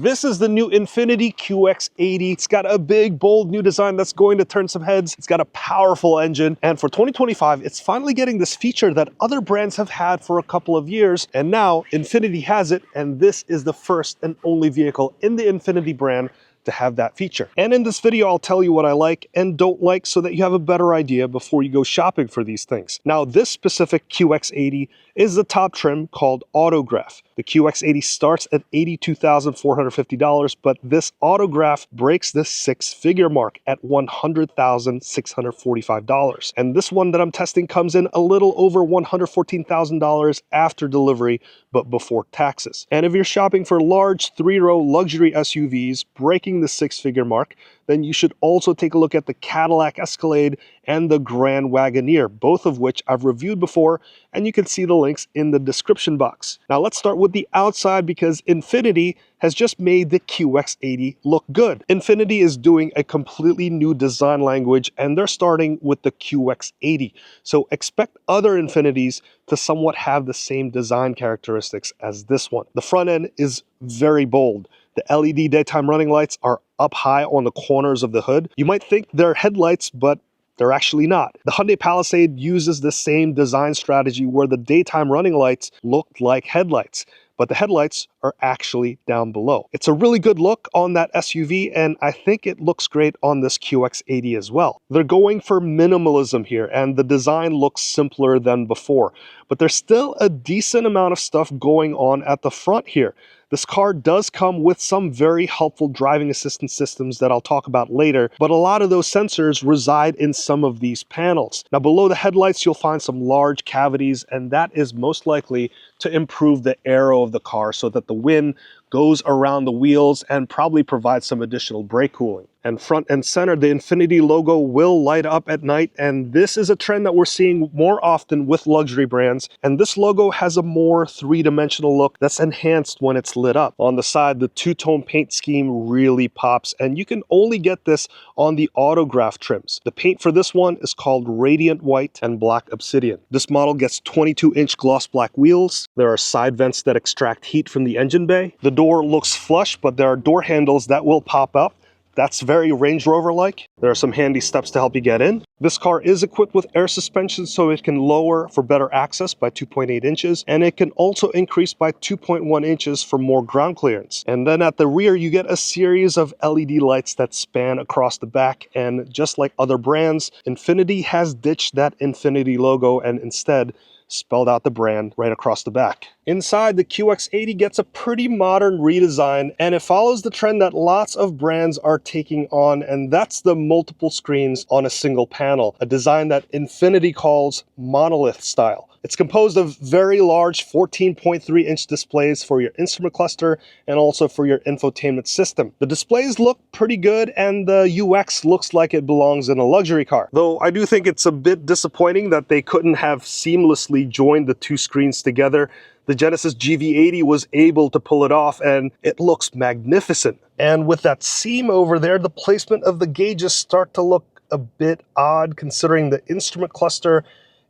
This is the new Infiniti QX80. It's got a big, bold new design that's going to turn some heads. It's got a powerful engine. And for 2025, it's finally getting this feature that other brands have had for a couple of years. And now Infiniti has it. And this is the first and only vehicle in the Infiniti brand to have that feature. And in this video, I'll tell you what I like and don't like so that you have a better idea before you go shopping for these things. Now, this specific QX80 is the top trim called Autograph. The QX80 starts at $82,450, but this Autograph breaks the six-figure mark at $100,645. And this one that I'm testing comes in a little over $114,000 after delivery, but before taxes. And if you're shopping for large three-row luxury SUVs breaking the six-figure mark, then you should also take a look at the Cadillac Escalade and the Grand Wagoneer, both of which I've reviewed before, and you can see the links in the description box. Now let's start with the outside because Infiniti has just made the QX80 look good. Infiniti is doing a completely new design language and they're starting with the QX80. So expect other Infinitis to somewhat have the same design characteristics as this one. The front end is very bold. The LED daytime running lights are up high on the corners of the hood. You might think they're headlights, but they're actually not. The Hyundai Palisade uses the same design strategy where the daytime running lights look like headlights, but the headlights are actually down below. It's a really good look on that SUV, and I think it looks great on this QX80 as well. They're going for minimalism here, and the design looks simpler than before, but there's still a decent amount of stuff going on at the front here. This car does come with some very helpful driving assistance systems that I'll talk about later, but a lot of those sensors reside in some of these panels. Now below the headlights, you'll find some large cavities, and that is most likely to improve the aero of the car so that the wind goes around the wheels and probably provides some additional brake cooling. And front and center, the Infiniti logo will light up at night, and this is a trend that we're seeing more often with luxury brands. And this logo has a more three-dimensional look that's enhanced when it's lit up. On the side, the two-tone paint scheme really pops, and you can only get this on the Autograph trims. The paint for this one is called Radiant White and Black Obsidian. This model gets 22-inch gloss black wheels. There are side vents that extract heat from the engine bay. The door looks flush, but there are door handles that will pop up. That's very Range Rover-like. There are some handy steps to help you get in. This car is equipped with air suspension so it can lower for better access by 2.8 inches, and it can also increase by 2.1 inches for more ground clearance. And then at the rear, you get a series of LED lights that span across the back, and just like other brands, Infiniti has ditched that Infiniti logo and instead spelled out the brand right across the back. Inside, the QX80 gets a pretty modern redesign, and it follows the trend that lots of brands are taking on, and that's the multiple screens on a single panel, a design that Infiniti calls monolith style. It's composed of very large 14.3-inch displays for your instrument cluster and also for your infotainment system. The displays look pretty good and the UX looks like it belongs in a luxury car. Though I do think it's a bit disappointing that they couldn't have seamlessly joined the two screens together. The Genesis GV80 was able to pull it off and it looks magnificent. And with that seam over there, the placement of the gauges start to look a bit odd considering the instrument cluster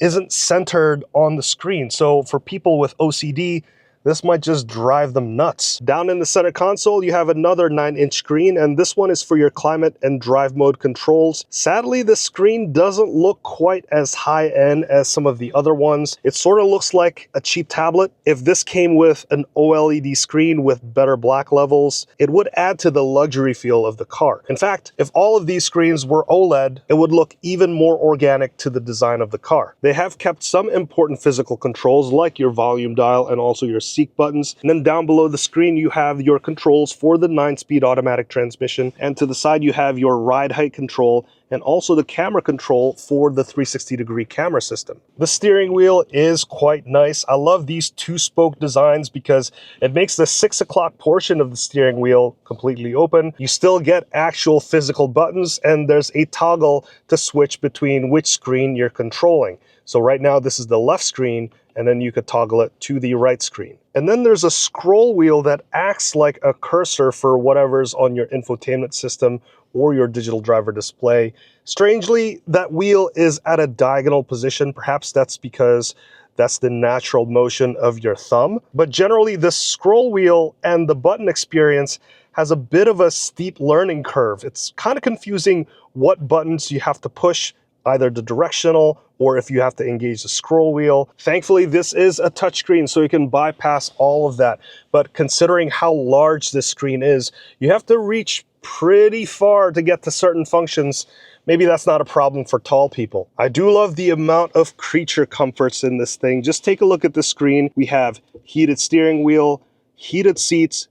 isn't centered on the screen. So for people with OCD, this might just drive them nuts. Down in the center console, you have another 9-inch screen, and this one is for your climate and drive mode controls. Sadly, the screen doesn't look quite as high-end as some of the other ones. It sort of looks like a cheap tablet. If this came with an OLED screen with better black levels, it would add to the luxury feel of the car. In fact, if all of these screens were OLED, it would look even more organic to the design of the car. They have kept some important physical controls like your volume dial and also your seat buttons, and then down below the screen you have your controls for the 9-speed automatic transmission, and to the side you have your ride height control and also the camera control for the 360-degree camera system. The steering wheel is quite nice. I love these two-spoke designs because it makes the 6 o'clock portion of the steering wheel completely open. You still get actual physical buttons, and there's a toggle to switch between which screen you're controlling. So right now this is the left screen, and then you could toggle it to the right screen. And then there's a scroll wheel that acts like a cursor for whatever's on your infotainment system or your digital driver display. Strangely, that wheel is at a diagonal position. Perhaps that's because That's the natural motion of your thumb. But generally, the scroll wheel and the button experience has a bit of a steep learning curve. It's kind of confusing what buttons you have to push, either the directional or if you have to engage the scroll wheel. Thankfully, this is a touchscreen, so you can bypass all of that. But considering how large this screen is, you have to reach pretty far to get to certain functions. Maybe that's not a problem for tall people. I do love the amount of creature comforts in this thing. Just take a look at the screen. We have heated steering wheel, heated seats,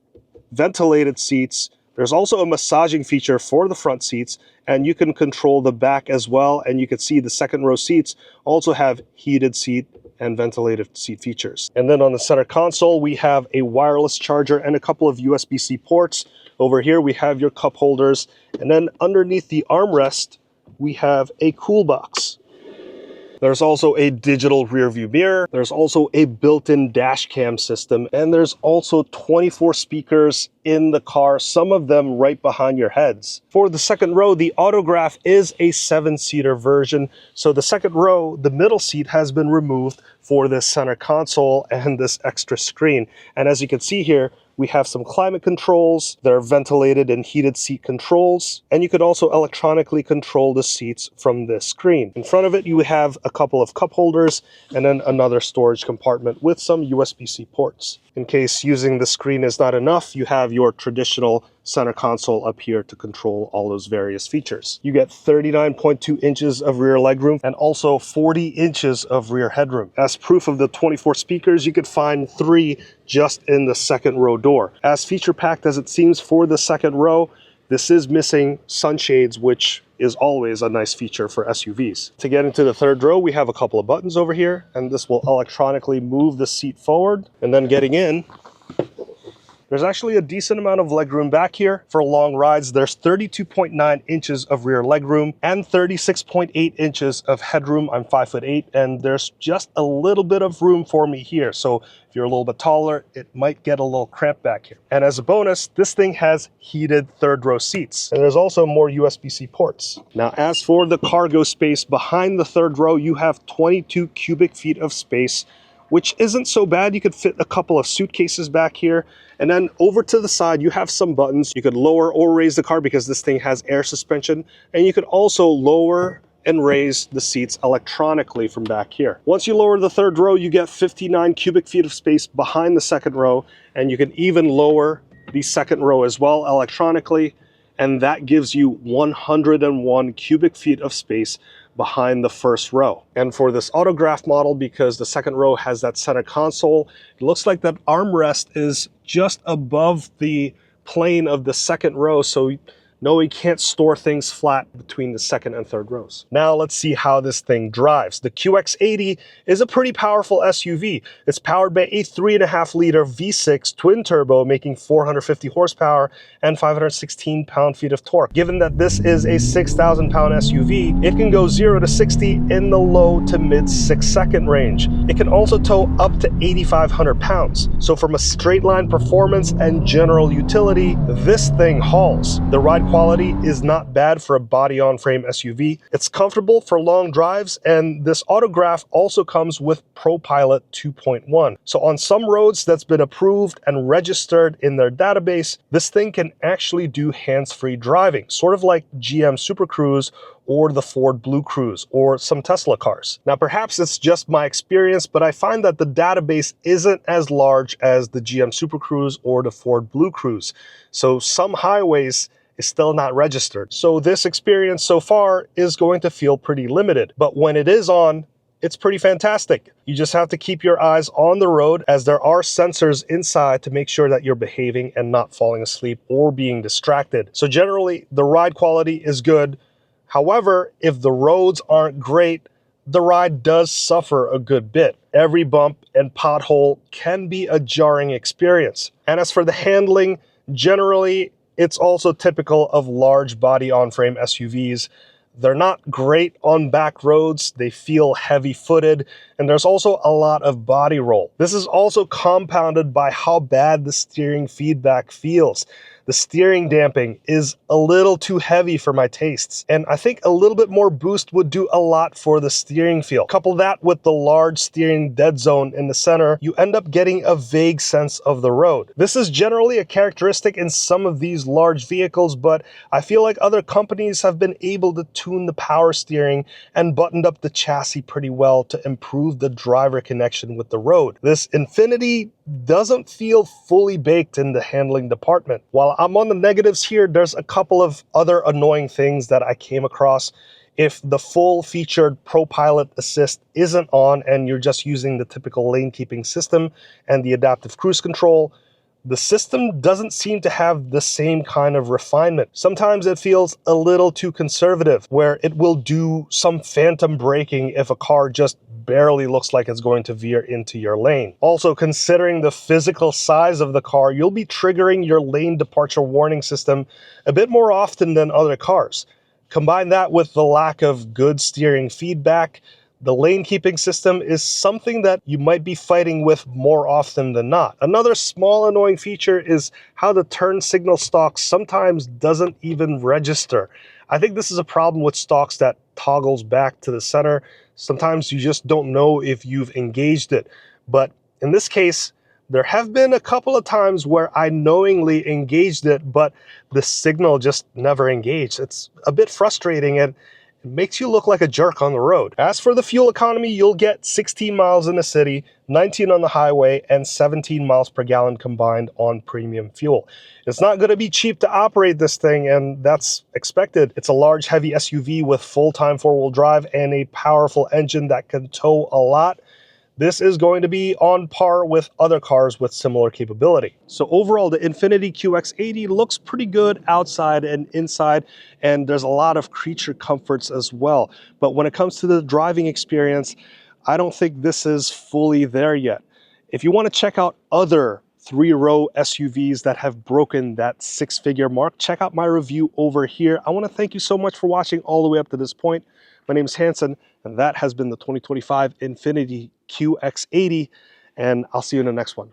ventilated seats. There's also a massaging feature for the front seats, and you can control the back as well. And you can see the second row seats also have heated seat and ventilated seat features. And then on the center console, we have a wireless charger and a couple of USB-C ports. Over here, we have your cup holders. And then underneath the armrest, we have a cool box. There's also a digital rear view mirror. There's also a built-in dash cam system. And there's also 24 speakers in the car, some of them right behind your heads. For the second row, the Autograph is a 7-seater version. So the second row, the middle seat has been removed for this center console and this extra screen. And as you can see here, we have some climate controls. There are ventilated and heated seat controls. And you could also electronically control the seats from this screen. In front of it, you have a couple of cup holders and then another storage compartment with some USB-C ports. In case using the screen is not enough, you have your traditional center console up here to control all those various features. You get 39.2 inches of rear legroom and also 40 inches of rear headroom. As proof of the 24 speakers, you could find 3 just in the second row door. As feature-packed as it seems for the second row, this is missing sunshades, which is always a nice feature for SUVs. To get into the third row, we have a couple of buttons over here, and this will electronically move the seat forward. And then getting in, there's actually a decent amount of legroom back here. For long rides, there's 32.9 inches of rear legroom and 36.8 inches of headroom. I'm 5'8", and there's just a little bit of room for me here. So if you're a little bit taller, it might get a little cramped back here. And as a bonus, this thing has heated third row seats. And there's also more USB-C ports. Now, as for the cargo space behind the third row, you have 22 cubic feet of space, which isn't so bad. You could fit a couple of suitcases back here. And then over to the side, you have some buttons. You could lower or raise the car because this thing has air suspension. And you could also lower and raise the seats electronically from back here. Once you lower the third row, you get 59 cubic feet of space behind the second row. And you can even lower the second row as well electronically. And that gives you 101 cubic feet of space behind the first row. And for this Autograph model, because the second row has that center console, it looks like that armrest is just above the plane of the second row, so no, you can't store things flat between the second and third rows. Now let's see how this thing drives. The QX80 is a pretty powerful SUV. It's powered by a 3.5-liter V6 twin turbo, making 450 horsepower and 516 pound-feet of torque. Given that this is a 6,000-pound SUV, it can go 0 to 60 in the low to mid 6-second range. It can also tow up to 8,500 pounds. So from a straight line performance and general utility, this thing hauls. The ride quality is not bad for a body-on-frame SUV. It's comfortable for long drives, and this Autograph also comes with ProPilot 2.1. So on some roads that's been approved and registered in their database, this thing can actually do hands-free driving, sort of like GM Super Cruise or the Ford Blue Cruise or some Tesla cars. Now, perhaps it's just my experience, but I find that the database isn't as large as the GM Super Cruise or the Ford Blue Cruise. So some highways is still not registered. So this experience so far is going to feel pretty limited, but when it is on, it's pretty fantastic. You just have to keep your eyes on the road, as there are sensors inside to make sure that you're behaving and not falling asleep or being distracted. So generally, the ride quality is good. However, if the roads aren't great, the ride does suffer a good bit. Every bump and pothole can be a jarring experience. And as for the handling, generally, it's also typical of large body on-frame SUVs. They're not great on back roads, they feel heavy-footed, and there's also a lot of body roll. This is also compounded by how bad the steering feedback feels. The steering damping is a little too heavy for my tastes, and I think a little bit more boost would do a lot for the steering feel. Couple that with the large steering dead zone in the center, you end up getting a vague sense of the road. This is generally a characteristic in some of these large vehicles, but I feel like other companies have been able to tune the power steering and buttoned up the chassis pretty well to improve the driver connection with the road. This Infiniti doesn't feel fully baked in the handling department. While I'm on the negatives here, there's a couple of other annoying things that I came across. If the full featured ProPilot Assist isn't on and you're just using the typical lane keeping system and the adaptive cruise control, the system doesn't seem to have the same kind of refinement. Sometimes it feels a little too conservative, where it will do some phantom braking if a car just barely looks like it's going to veer into your lane. Also, considering the physical size of the car, you'll be triggering your lane departure warning system a bit more often than other cars. Combine that with the lack of good steering feedback, the lane keeping system is something that you might be fighting with more often than not. Another small annoying feature is how the turn signal stalk sometimes doesn't even register. I think this is a problem with stalks that toggles back to the center. Sometimes you just don't know if you've engaged it. But in this case, there have been a couple of times where I knowingly engaged it, but the signal just never engaged. It's a bit frustrating and it makes you look like a jerk on the road. As for the fuel economy, you'll get 16 miles in the city, 19 on the highway, and 17 miles per gallon combined on premium fuel. It's not going to be cheap to operate this thing, and that's expected. It's a large, heavy SUV with full-time four-wheel drive and a powerful engine that can tow a lot. This is going to be on par with other cars with similar capability. So overall, the Infiniti QX80 looks pretty good outside and inside, and there's a lot of creature comforts as well. But when it comes to the driving experience, I don't think this is fully there yet. If you want to check out other three-row SUVs that have broken that six-figure mark, check out my review over here. I want to thank you so much for watching all the way up to this point. My name is Hanson, and that has been the 2025 Infiniti QX80, and I'll see you in the next one.